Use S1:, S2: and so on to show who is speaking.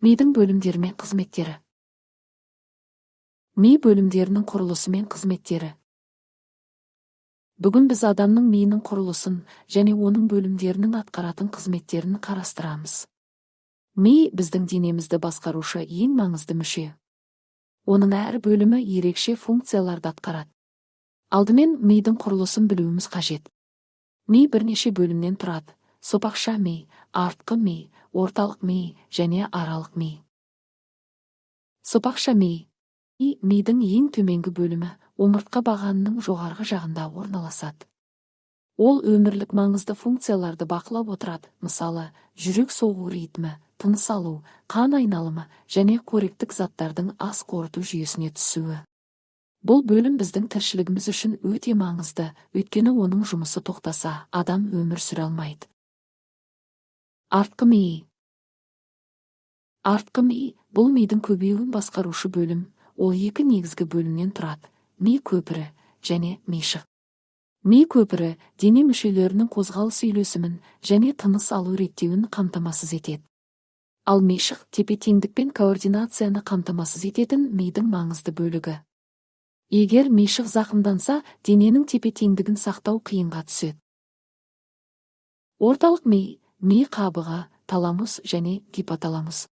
S1: Мидың бөлімдері мен қызметтері. Ми бөлімдерінің құрылысы мен қызметтері. Бүгін біз адамның миының құрылысын және оның бөлімдерінің атқаратын қызметтерін қарастырамыз. Ми біздің денемізді басқарушы ең маңызды мүше. Оның әр бөлімі ерекше функцияларды атқарады. Алдымен мидың құрылысын білуіміз қажет. Ми бірнеше бөлімнен тұрады: сопақша ми, артқы ми, орталық ми және аралық ми. Сопақша ми мидың ең төменгі бөлімі, омыртқа бағанының жоғарғы жағында орналасады. Ол өмірлік маңызды функцияларды бақылап отырады, мысалы, жүрек соғу ритмі, тыныс алу, қан айналымы және қоректік заттардың ас қорыту жүйесіне түсуі. Бұл бөлім біздің тіршілігіміз үшін өте маңызды, өйткені оның жұмысы тоқтаса, адам өмір сүре алмайды. Артқы ми. Артқы ми бұл мидың көбеюін басқарушы бөлім. Ол екі негізгі бөлімнен тұрады: ми көпірі және мишық. Ми көпірі дене мүшелерінің қозғалыс үйлесімін және тыныс алу реттеуін қамтамасыз етеді. Ал мишық тепе-теңдік пен координацияны қамтамасыз ететін мидың маңызды бөлігі. Егер мишық зақымданса, дененің тепе-теңдігін сақтау қиынға түседі. Орталық ми қабығы, таламус және гипоталамус.